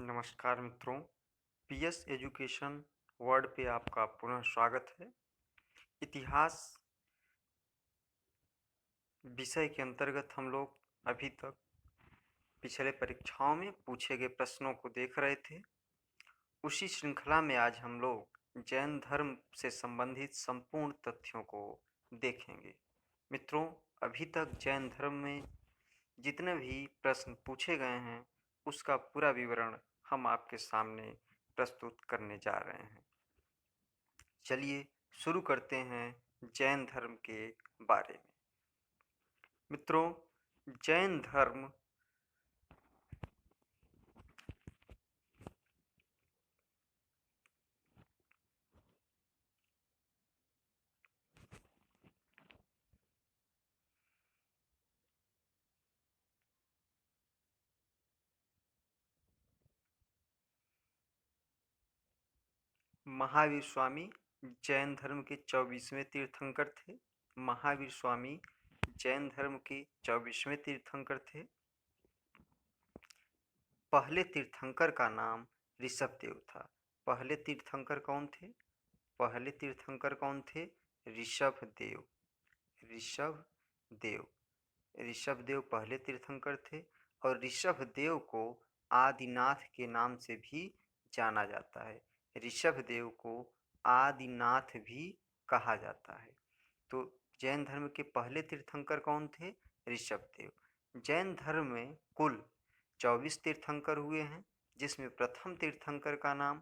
नमस्कार मित्रों, PS education world पे आपका पुनः स्वागत है। इतिहास विषय के अंतर्गत हम लोग अभी तक पिछले परीक्षाओं में पूछे गए प्रश्नों को देख रहे थे। उसी श्रृंखला में आज हम लोग जैन धर्म से संबंधित संपूर्ण तथ्यों को देखेंगे। मित्रों, अभी तक जैन धर्म में जितने भी प्रश्न पूछे गए हैं उसका पूरा विवरण हम आपके सामने प्रस्तुत करने जा रहे हैं। चलिए शुरू करते हैं जैन धर्म के बारे में। मित्रों, जैन धर्म महावीर स्वामी जैन धर्म के 24वें तीर्थंकर थे। महावीर स्वामी जैन धर्म के 24वें तीर्थंकर थे। पहले तीर्थंकर का नाम ऋषभदेव था। पहले तीर्थंकर कौन थे? पहले तीर्थंकर कौन थे? ऋषभदेव। ऋषभदेव ऋषभदेव पहले तीर्थंकर थे और ऋषभदेव को आदिनाथ के नाम से भी जाना जाता है। ऋषभदेव को आदिनाथ भी कहा जाता है। तो जैन धर्म के पहले तीर्थंकर कौन थे? ऋषभदेव। जैन धर्म में कुल 24 तीर्थंकर हुए हैं, जिसमें प्रथम तीर्थंकर का नाम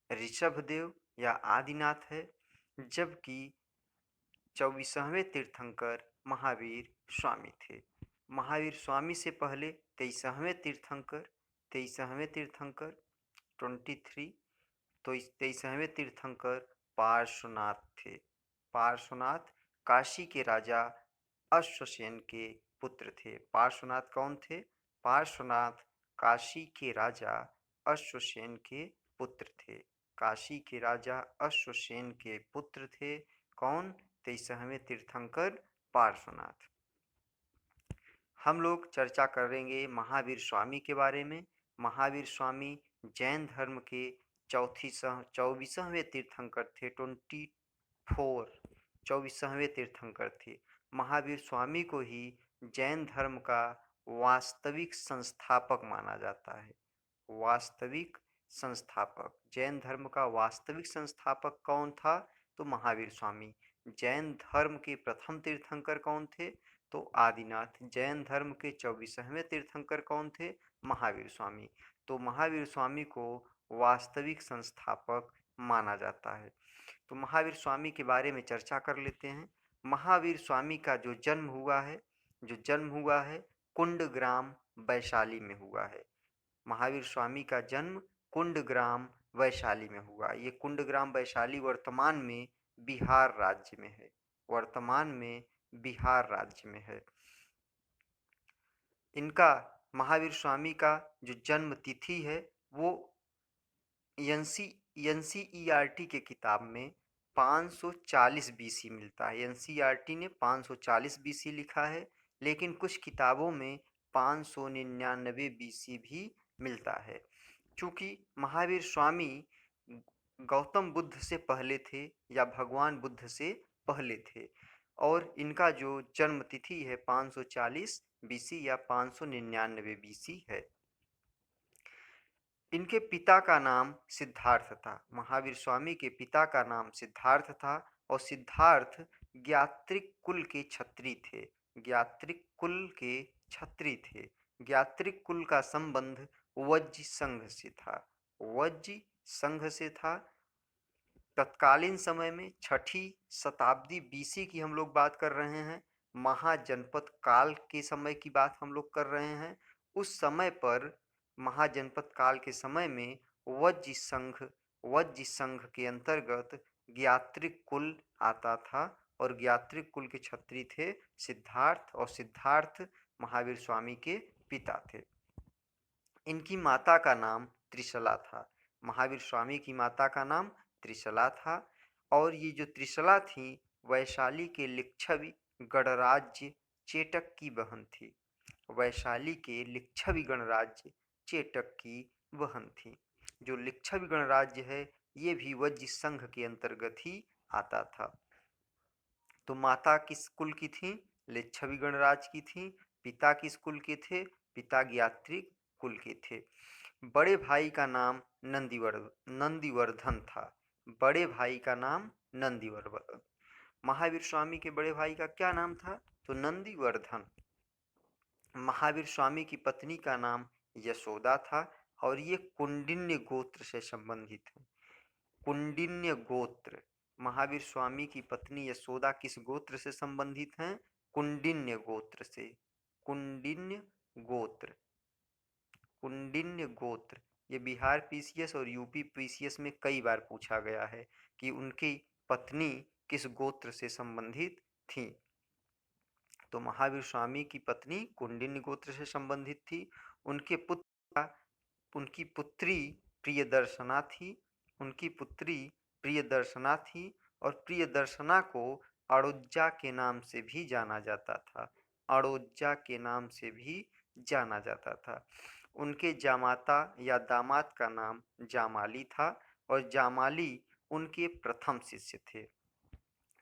ऋषभदेव या आदिनाथ है, जबकि 24वें तीर्थंकर महावीर स्वामी थे। महावीर स्वामी से पहले 23वें तीर्थंकर 23 तो 23वें तीर्थंकर पार्श्वनाथ थे। पार्श्वनाथ काशी के राजा अश्वसेन के पुत्र थे। पार्श्वनाथ कौन थे? पार्श्वनाथ काशी के राजा अश्वसेन के पुत्र थे। काशी के राजा अश्वसेन के पुत्र थे। कौन? 23वें तीर्थंकर पार्श्वनाथ। हम लोग चर्चा करेंगे महावीर स्वामी के बारे में। महावीर स्वामी जैन धर्म के 24वें तीर्थंकर थे। 24वें तीर्थंकर थे। महावीर स्वामी को ही जैन धर्म का वास्तविक संस्थापक माना जाता है। वास्तविक संस्थापक, जैन धर्म का वास्तविक संस्थापक कौन था? तो महावीर स्वामी। जैन धर्म के प्रथम तीर्थंकर कौन थे? तो आदिनाथ। जैन धर्म के 24वें तीर्थंकर कौन थे? महावीर स्वामी। तो महावीर स्वामी को वास्तविक संस्थापक माना जाता है। तो महावीर स्वामी के बारे में चर्चा कर लेते हैं। महावीर स्वामी का जो जन्म हुआ है कुंडग्राम वैशाली में हुआ है। महावीर स्वामी का जन्म कुंडग्राम वैशाली में हुआ। ये कुंडग्राम वैशाली वर्तमान में बिहार राज्य में है। वर्तमान में बिहार राज्य में है। इनका महावीर स्वामी का जो जन्म तिथि है वो एनसीईआरटी के किताब में 540 बीसी मिलता है। एनसीईआरटी ने 540 बीसी लिखा है, लेकिन कुछ किताबों में 599 बीसी भी मिलता है। चूँकि महावीर स्वामी गौतम बुद्ध से पहले थे या भगवान बुद्ध से पहले थे, और इनका जो जन्म तिथि है 540 बीसी या 599 बीसी है। इनके पिता का नाम सिद्धार्थ था। महावीर स्वामी के पिता का नाम सिद्धार्थ था और सिद्धार्थ ज्ञात्रिक कुल के क्षत्रिय थे। ज्ञात्रिक कुल के क्षत्रिय थे। ज्ञात्रिक कुल का संबंध वज्र संघ से था। वज्र संघ से था। तत्कालीन समय में 6ठी शताब्दी बीसी की हम लोग बात कर रहे हैं। महाजनपद काल के समय की बात हम लोग कर रहे हैं। उस समय पर महाजनपद काल के समय में वज्र संघ के अंतर्गत ज्ञात्रिक कुल आता था और ज्ञात्रिक कुल के क्षत्रिय थे सिद्धार्थ, और सिद्धार्थ महावीर स्वामी के पिता थे। इनकी माता का नाम त्रिशला था। महावीर स्वामी की माता का नाम त्रिशला था, और ये जो त्रिशला थी वैशाली के लिच्छवी गणराज्य चेटक की बहन थी। वैशाली के लिच्छवी गणराज्य चेटक की वहन थी। जो लिच्छवी गणराज्य है ये भी वज्र संघ के अंतर्गत ही आता था। तो माता किस कुल की थी? लिच्छवी गणराज की थी। पिता किस कुल के थे? पिता ज्ञात्रिक कुल के थे। बड़े भाई का नाम नंदीवर्धन था। बड़े भाई का नाम नंदीवर्धन। महावीर स्वामी के बड़े भाई का क्या नाम था? तो नंदीवर्धन। महावीर स्वामी की पत्नी का नाम यशोदा था और ये कुंडिन्य गोत्र से संबंधित है। कुंडिन्य गोत्र। महावीर स्वामी की पत्नी यशोदा किस गोत्र से संबंधित हैं? कुंडिन्य गोत्र से। कुंडिन्य गोत्र। कुंडिन्य गोत्र। ये बिहार पीसीएस और यूपी पीसीएस में कई बार पूछा गया है कि उनकी पत्नी किस गोत्र से संबंधित थी। तो महावीर स्वामी की पत्नी कुंडिन्य गोत्र से संबंधित थी। उनके पुत्र उनकी पुत्री प्रियदर्शना थी। उनकी पुत्री प्रियदर्शना थी और प्रियदर्शना को अड़ोज्जा के नाम से भी जाना जाता था। अड़ोज्जा के नाम से भी जाना जाता था। उनके जामाता या दामाद का नाम जामाली था और जामाली उनके प्रथम शिष्य थे।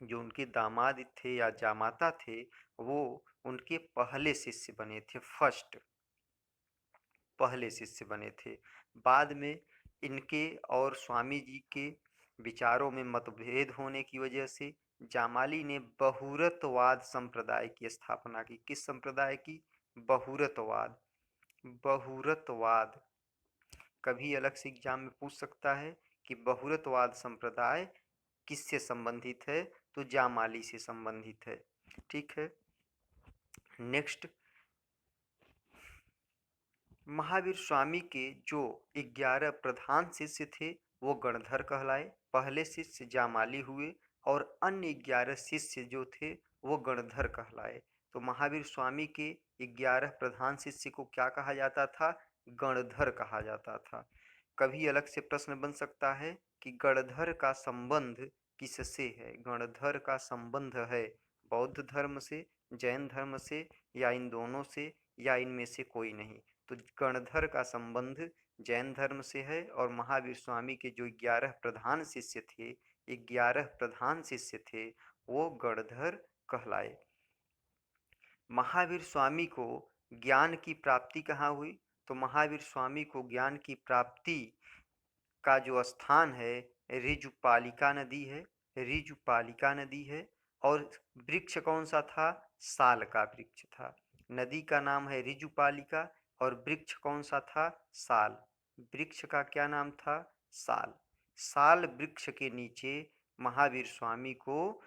जो उनके दामाद थे या जामाता थे वो उनके पहले शिष्य बने थे। पहले शिष्य बने थे। बाद में इनके और स्वामी जी के विचारों में मतभेद होने की वजह से जामाली ने बहुरतवाद संप्रदाय की स्थापना की। किस संप्रदाय की? बहुरतवाद। बहुरतवाद कभी अलग से एग्जाम में पूछ सकता है कि बहुरतवाद संप्रदाय किससे संबंधित है? तो जामाली से संबंधित है। ठीक है। नेक्स्ट, महावीर स्वामी के जो 11 प्रधान शिष्य थे वो गणधर कहलाए। पहले शिष्य जामाली हुए और अन्य 11 शिष्य जो थे वो गणधर कहलाए। तो महावीर स्वामी के 11 प्रधान शिष्य को क्या कहा जाता था? गणधर कहा जाता था। कभी अलग से प्रश्न बन सकता है कि गणधर का संबंध किससे है? गणधर का संबंध है बौद्ध धर्म से, जैन धर्म से, या इन दोनों से, या इनमें से कोई नहीं। तो गणधर का संबंध जैन धर्म से है और महावीर स्वामी के जो 11 प्रधान शिष्य थे, 11 प्रधान शिष्य थे, वो गणधर कहलाए। महावीर स्वामी को ज्ञान की प्राप्ति कहाँ हुई? तो महावीर स्वामी को ज्ञान की प्राप्ति का जो स्थान है ऋजुपालिका नदी है। ऋजुपालिका नदी है। और वृक्ष कौन सा था? साल का वृक्ष था। नदी का नाम है ऋजुपालिका और वृक्ष कौन सा था? साल। वृक्ष का क्या नाम था? साल। साल वृक्ष के नीचे महावीर स्वामी को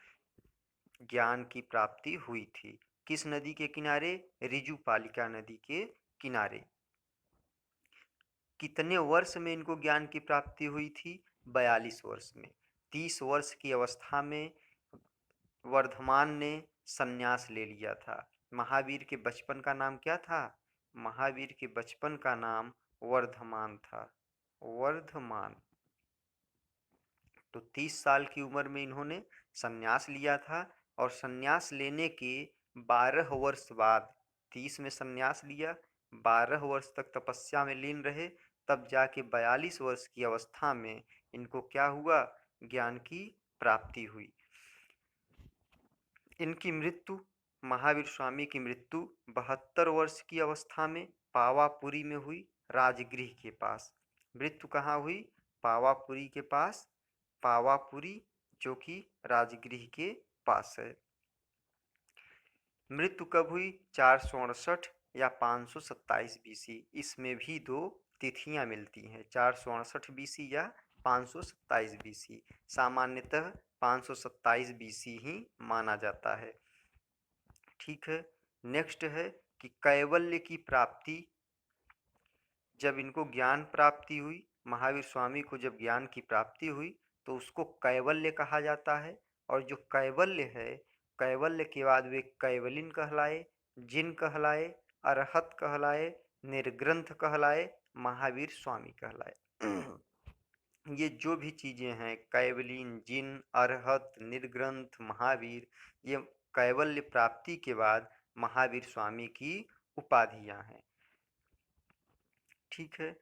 ज्ञान की प्राप्ति हुई थी। किस नदी के किनारे? ऋजुपालिका नदी के किनारे। कितने वर्ष में इनको ज्ञान की प्राप्ति हुई थी? 42 वर्ष में। 30 वर्ष की अवस्था में वर्धमान ने संन्यास ले लिया था। महावीर के बचपन का नाम क्या था? महावीर के बचपन का नाम वर्धमान था। वर्धमान। तो 30 साल की उम्र में इन्होंने संन्यास लिया था और संन्यास लेने के 12 वर्ष बाद, 30 में संन्यास लिया, 12 वर्ष तक तपस्या में लीन रहे, तब जाके 42 वर्ष की अवस्था में इनको क्या हुआ? ज्ञान की प्राप्ति हुई। इनकी मृत्यु, महावीर स्वामी की मृत्यु 72 वर्ष की अवस्था में पावापुरी में हुई, राजगृह के पास। मृत्यु कहाँ हुई? पावापुरी के पास। पावापुरी जो कि राजगृह के पास है। मृत्यु कब हुई? 468 या 527 बीसी। इसमें भी दो तिथियां मिलती हैं, 468 बीसी या 527 बीसी। सामान्यतः 527 बीसी ही माना जाता है। ठीक है। नेक्स्ट है कि कैवल्य की प्राप्ति। जब इनको ज्ञान प्राप्ति हुई, महावीर स्वामी को जब ज्ञान की प्राप्ति हुई तो उसको कैवल्य कहा जाता है। और जो कैवल्य है, कैवल्य के बाद वे कैवलिन कहलाए, जिन कहलाए, अरहत कहलाए, निर्ग्रंथ कहलाए, महावीर स्वामी कहलाए। ये जो भी चीज़ें हैं, कैवलिन, जिन, अरहत, निर्ग्रंथ, महावीर, ये कैवल्य प्राप्ति के बाद महावीर स्वामी की उपाधियां हैं। ठीक है।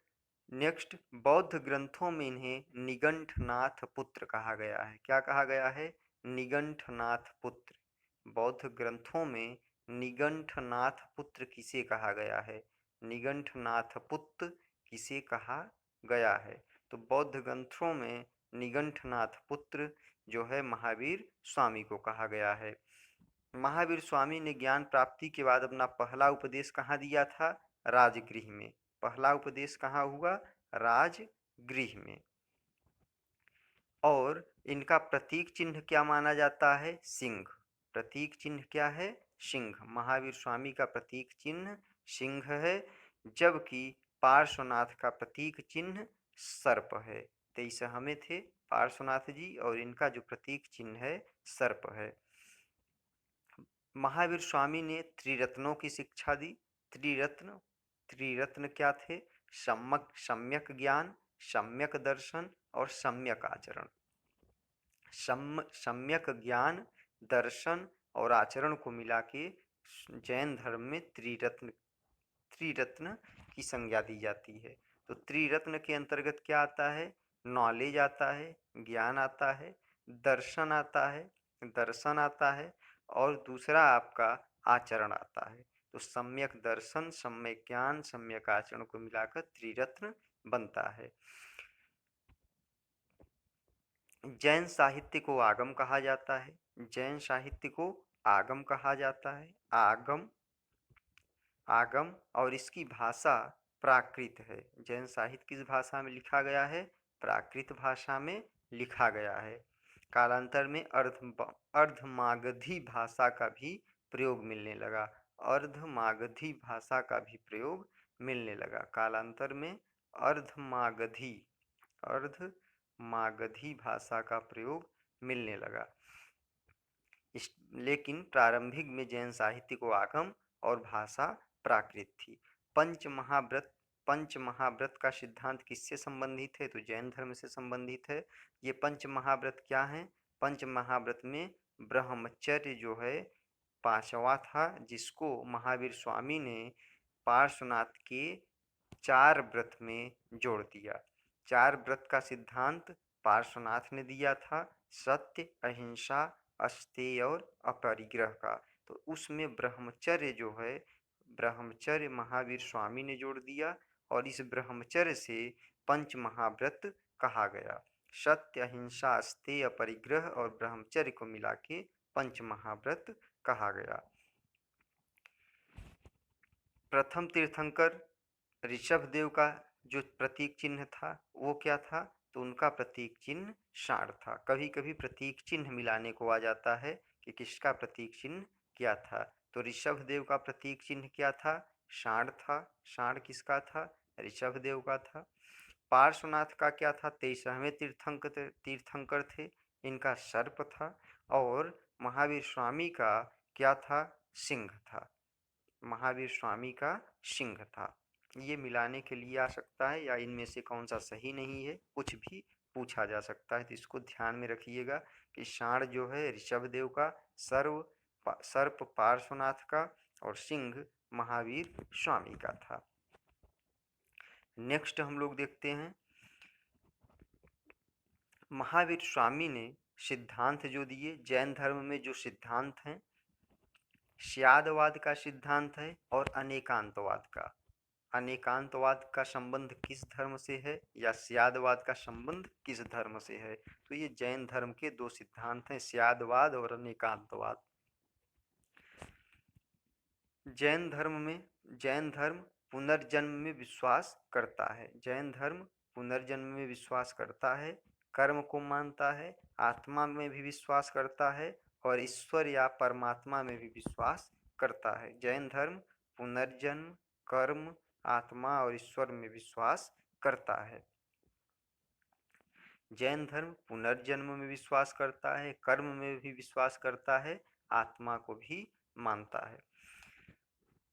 नेक्स्ट, बौद्ध ग्रंथों में इन्हें निगंठनाथ पुत्र कहा गया है। क्या कहा गया है? निगंठनाथ पुत्र। बौद्ध ग्रंथों में निगंठनाथ पुत्र किसे कहा गया है? निगंठनाथ पुत्र किसे कहा गया है? तो बौद्ध ग्रंथों में निगंठनाथ पुत्र जो है महावीर स्वामी को कहा गया है। महावीर स्वामी ने ज्ञान प्राप्ति के बाद अपना पहला उपदेश कहाँ दिया था? राजगृह में। पहला उपदेश कहाँ हुआ? राजगृह में। और इनका प्रतीक चिन्ह क्या माना जाता है? सिंह। प्रतीक चिन्ह क्या है? सिंह। महावीर स्वामी का प्रतीक चिन्ह सिंह है, जबकि पार्श्वनाथ का प्रतीक चिन्ह सर्प है। 23वें थे पार्श्वनाथ जी, और इनका जो प्रतीक चिन्ह है सर्प है। महावीर स्वामी ने त्रिरत्नों की शिक्षा दी। त्रिरत्न, त्रिरत्न क्या थे? सम्यक ज्ञान, सम्यक दर्शन और सम्यक आचरण। सम्यक ज्ञान, दर्शन और आचरण को मिला के जैन धर्म में त्रिरत्न की संज्ञा दी जाती है। तो त्रिरत्न के अंतर्गत क्या आता है? नॉलेज आता है, ज्ञान आता है, दर्शन आता है और दूसरा आपका आचरण आता है। तो सम्यक दर्शन, सम्यक ज्ञान, सम्यक आचरण को मिलाकर त्रिरत्न बनता है। जैन साहित्य को आगम कहा जाता है। जैन साहित्य को आगम कहा जाता है। आगम और इसकी भाषा प्राकृत है। जैन साहित्य किस भाषा में लिखा गया है? प्राकृत भाषा में लिखा गया है। कालांतर में अर्धमागधी भाषा का भी प्रयोग मिलने लगा। अर्धमागधी भाषा का भी प्रयोग मिलने लगा। कालांतर में अर्धमागधी भाषा का प्रयोग मिलने लगा। लेकिन प्रारंभिक में जैन साहित्य को आगम और भाषा प्राकृत थी। पंच महाव्रत का सिद्धांत किससे संबंधित है? तो जैन धर्म से संबंधित है। ये पंच महाव्रत क्या हैं? पंच महाव्रत में ब्रह्मचर्य जो है पांचवा था, जिसको महावीर स्वामी ने पार्श्वनाथ के 4 व्रत में जोड़ दिया। 4 व्रत का सिद्धांत पार्श्वनाथ ने दिया था, सत्य, अहिंसा, अस्तेय और अपरिग्रह का। तो उसमें ब्रह्मचर्य जो है, ब्रह्मचर्य महावीर स्वामी ने जोड़ दिया और इस ब्रह्मचर्य से पंच महाव्रत कहा गया। सत्य, अहिंसा, अस्तेय, अपरिग्रह और ब्रह्मचर्य को मिला के पंच महाव्रत कहा गया। प्रथम तीर्थंकर ऋषभदेव का जो प्रतीक चिन्ह था वो क्या था? तो उनका प्रतीक चिन्ह षांड था। कभी कभी प्रतीक चिन्ह मिलाने को आ जाता है कि किसका प्रतीक चिन्ह क्या था। तो ऋषभदेव का प्रतीक चिन्ह क्या था? षांड था। षांड किसका था? ऋषभदेव का था। पार्श्वनाथ का क्या था? 23वें तीर्थंकर थे, इनका सर्प था। और महावीर स्वामी का क्या था? सिंह था। महावीर स्वामी का सिंह था। ये मिलाने के लिए आ सकता है या इनमें से कौन सा सही नहीं है, कुछ भी पूछा जा सकता है। तो इसको ध्यान में रखिएगा कि षांड जो है ऋषभदेव का, सर्प पार्श्वनाथ का और सिंह महावीर स्वामी का था। नेक्स्ट हम लोग देखते हैं, महावीर स्वामी ने सिद्धांत जो दिए, जैन धर्म में जो सिद्धांत हैं, स्यादवाद का सिद्धांत है और अनेकांतवाद का। अनेकांतवाद का संबंध किस धर्म से है या स्यादवाद का संबंध किस धर्म से है? तो ये जैन धर्म के 2 सिद्धांत हैं, स्यादवाद और अनेकांतवाद। जैन धर्म पुनर्जन्म में विश्वास करता है। जैन धर्म पुनर्जन्म में विश्वास करता है, कर्म को मानता है, आत्मा में भी विश्वास करता है और ईश्वर या परमात्मा में भी विश्वास करता है। जैन धर्म पुनर्जन्म, कर्म, आत्मा और ईश्वर में विश्वास करता है। जैन धर्म पुनर्जन्म में विश्वास करता है, कर्म में भी विश्वास करता है, आत्मा को भी मानता है।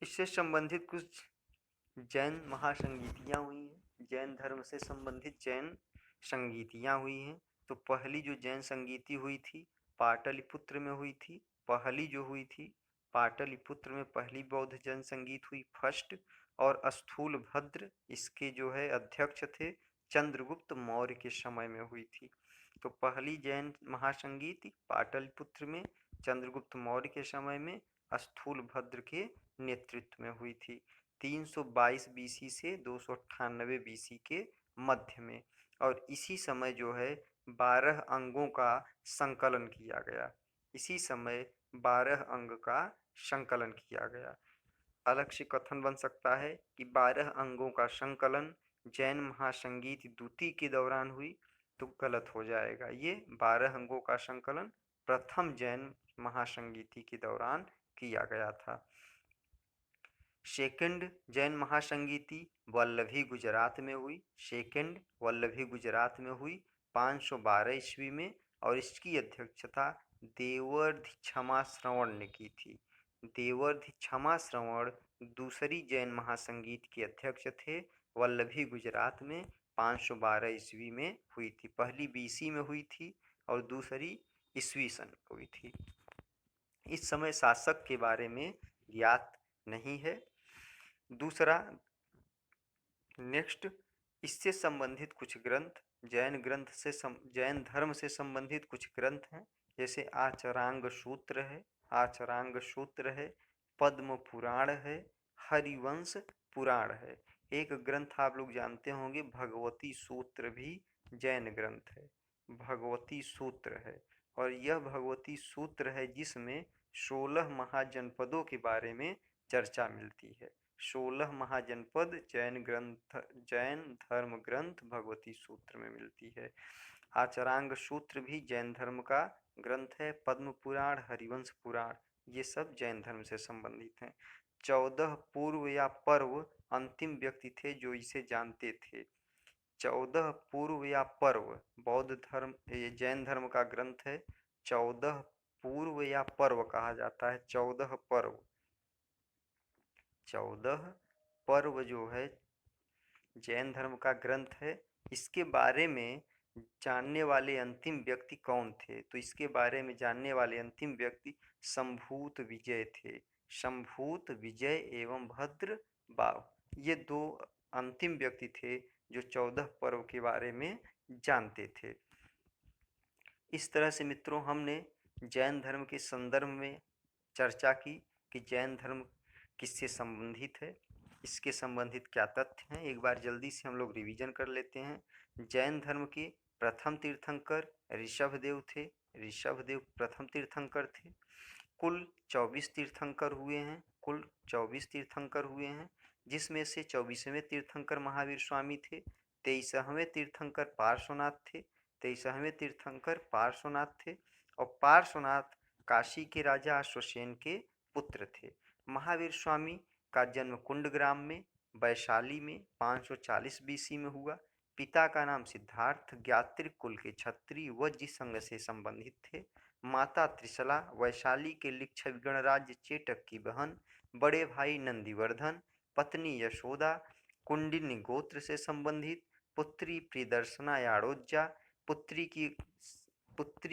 इससे संबंधित कुछ जैन महासंगीतियाँ हुई हैं। जैन धर्म से संबंधित जैन संगीतियाँ हुई हैं। तो पहली जो जैन संगीति हुई थी पाटलिपुत्र में हुई थी। पहली जो हुई थी पाटलिपुत्र में पहली बौद्ध जन संगीत हुई फर्स्ट, और स्थूल भद्र इसके जो है अध्यक्ष थे, चंद्रगुप्त मौर्य के समय में हुई थी। तो पहली जैन महासंगीत पाटलिपुत्र में चंद्रगुप्त मौर्य के समय में स्थूल भद्र के नेतृत्व में हुई थी, 322 बीसी से 298 बीसी के मध्य में। और इसी समय जो है 12 अंगों का संकलन किया गया। इसी समय 12 अंग का संकलन किया गया। अलग से कथन बन सकता है कि 12 अंगों का संकलन जैन महासंगीत द्वितीय के दौरान हुई, तो गलत हो जाएगा। ये 12 अंगों का संकलन प्रथम जैन महासंगीति के दौरान किया गया था। सेकंड जैन महासंगीति वल्लभी गुजरात में हुई। सेकंड वल्लभी गुजरात में हुई 512 ईस्वी में, और इसकी अध्यक्षता देवर्धि क्षमा श्रवण ने की थी। देवर्धि क्षमा श्रवण दूसरी जैन महासंगीत के अध्यक्ष थे। वल्लभी गुजरात में 512 ईस्वी में हुई थी। पहली बीसी में हुई थी और दूसरी ईस्वी सन हुई थी। इस समय शासक के बारे में ज्ञात नहीं है। दूसरा, नेक्स्ट, इससे संबंधित कुछ ग्रंथ, जैन धर्म से संबंधित कुछ ग्रंथ हैं, जैसे आचरांग सूत्र है, पद्म पुराण है, हरिवंश पुराण है। एक ग्रंथ आप लोग जानते होंगे, भगवती सूत्र भी जैन ग्रंथ है। भगवती सूत्र है, और यह भगवती सूत्र है जिसमें 16 महाजनपदों के बारे में चर्चा मिलती है। 16 महाजनपद जैन धर्म ग्रंथ भगवती सूत्र में मिलती है। आचरांग सूत्र भी जैन धर्म का ग्रंथ है। पद्म पुराण, हरिवंश पुराण, ये सब जैन धर्म से संबंधित हैं। 14 पूर्व या पर्व अंतिम व्यक्ति थे जो इसे जानते थे। 14 पूर्व या पर्व बौद्ध धर्म, ये जैन धर्म का ग्रंथ है। 14 पूर्व या पर्व कहा जाता है। 14 पर्व, 14 पर्व जो है जैन धर्म का ग्रंथ है। इसके बारे में जानने वाले अंतिम व्यक्ति कौन थे? तो इसके बारे में जानने वाले अंतिम व्यक्ति संभूत विजय थे। संभूत विजय एवं भद्र बाव, ये दो अंतिम व्यक्ति थे जो 14 पर्व के बारे में जानते थे। इस तरह से मित्रों, हमने जैन धर्म के संदर्भ में चर्चा की कि जैन धर्म किससे संबंधित है, इसके संबंधित क्या तथ्य हैं। एक बार जल्दी से हम लोग रिवीजन कर लेते हैं। जैन धर्म के प्रथम तीर्थंकर ऋषभदेव थे। ऋषभदेव प्रथम तीर्थंकर थे। कुल 24 तीर्थंकर हुए हैं। कुल 24 तीर्थंकर हुए हैं, जिसमें से 24वें तीर्थंकर महावीर स्वामी थे। 23वें तीर्थंकर पार्श्वनाथ थे। 23वें तीर्थंकर पार्श्वनाथ थे, और पार्श्वनाथ काशी के राजा अश्वसेन के पुत्र थे। महावीर स्वामी का जन्म कुंडग्राम में वैशाली में 540 बीसी में हुआ। पिता का नाम सिद्धार्थ, ज्ञात्रिक कुल के क्षत्रिय वज्र संघ से संबंधित थे। माता त्रिशला वैशाली के लिच्छवी गणराज्य चेटक की बहन। बड़े भाई नंदिवर्धन, पत्नी यशोदा कुंडिनी गोत्र से संबंधित। पुत्री प्रियदर्शना याड़ोज्जा, पुत्री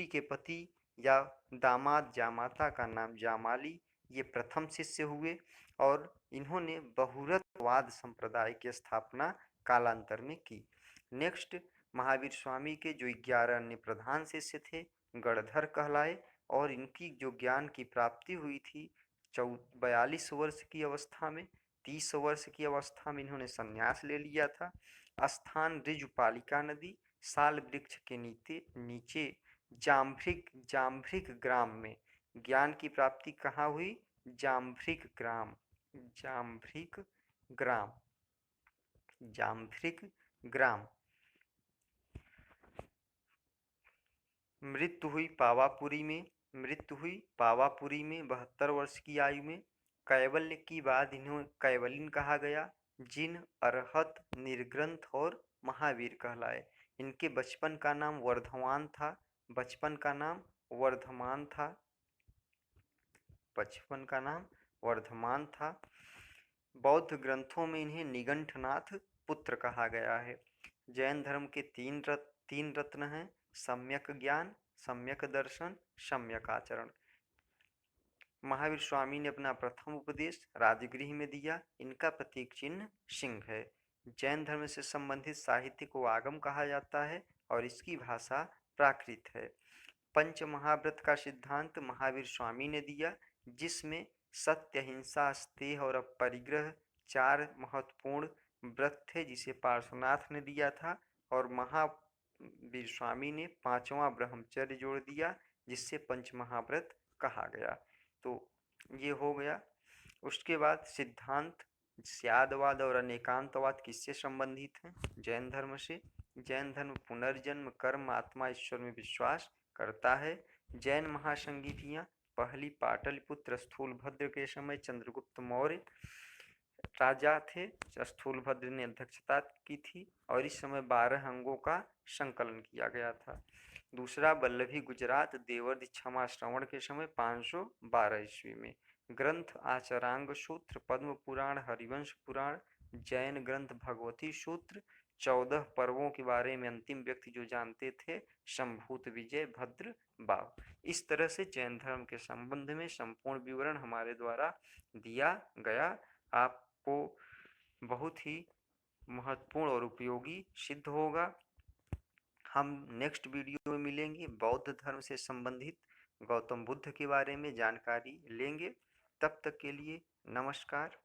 के पति या दामाद जामाता का नाम जामाली, ये प्रथम शिष्य हुए, और इन्होंने बहुरतवाद संप्रदाय की स्थापना कालांतर में की। नेक्स्ट, महावीर स्वामी के जो 11 अन्य प्रधान शिष्य थे गणधर कहलाए, और इनकी जो ज्ञान की प्राप्ति हुई थी 42 वर्ष की अवस्था में। 30 वर्ष की अवस्था में इन्होंने संन्यास ले लिया था। स्थान ऋजुपालिका नदी, साल वृक्ष के नीचे जाम्भृक ग्राम में। ज्ञान की प्राप्ति कहाँ हुई? जाम्भृक ग्राम, जाम्भृक ग्राम, जाम्भृक ग्राम। मृत्यु हुई पावापुरी में। मृत्यु हुई पावापुरी में 72 वर्ष की आयु में। कैवल्य की बाद इन्हें कैवलिन कहा गया, जिन अरहत, निर्ग्रंथ और महावीर कहलाए। इनके बचपन का नाम वर्धमान था। बचपन का नाम वर्धमान था। बचपन का नाम वर्धमान था। बौद्ध ग्रंथों में इन्हें निगंठनाथ पुत्र कहा गया है। जैन धर्म के तीन रत्न हैं: सम्यक ज्ञान, सम्यक दर्शन, सम्यक आचरण। महावीर स्वामी ने अपना प्रथम उपदेश राजगृह में दिया। इनका प्रतीक चिन्ह सिंह है। जैन धर्म से संबंधित साहित्य को आगम कहा जाता है और इसकी भाषा प्राकृत है। पंच महाव्रत का सिद्धांत महावीर स्वामी ने दिया, जिसमें सत्य, अहिंसा, स्तेह और अपरिग्रह 4 महत्वपूर्ण व्रत थे, जिसे पार्श्वनाथ ने दिया था। और महावीर स्वामी ने 5वां ब्रह्मचर्य जोड़ दिया, जिससे पंच महाव्रत कहा गया। तो ये हो गया। उसके बाद सिद्धांत स्यादवाद और अनेकांतवाद किससे संबंधित हैं? जैन धर्म से। जैन धर्म पुनर्जन्म, कर्म, आत्मा, ईश्वर में विश्वास करता है। जैन महासंगीतियाँ पहली पाटलिपुत्र स्थूलभद्र के समय चंद्रगुप्त मौर्य राजा थे। स्थूलभद्र ने अध्यक्षता की थी और इस समय 12 अंगों का संकलन किया गया था। दूसरा, वल्लभी गुजरात देवर्षि क्षमा श्रवण के समय 512 ईस्वी में। ग्रंथ आचरांग सूत्र, पद्म पुराण, हरिवंश पुराण, जैन ग्रंथ भगवती सूत्र। 14 पर्वों के बारे में अंतिम व्यक्ति जो जानते थे शंभूत विजय भद्र बाव। इस तरह से जैन धर्म के संबंध में संपूर्ण विवरण हमारे द्वारा दिया गया। आपको बहुत ही महत्वपूर्ण और उपयोगी सिद्ध होगा। हम नेक्स्ट वीडियो में मिलेंगे, बौद्ध धर्म से संबंधित गौतम बुद्ध के बारे में जानकारी लेंगे। तब तक के लिए नमस्कार।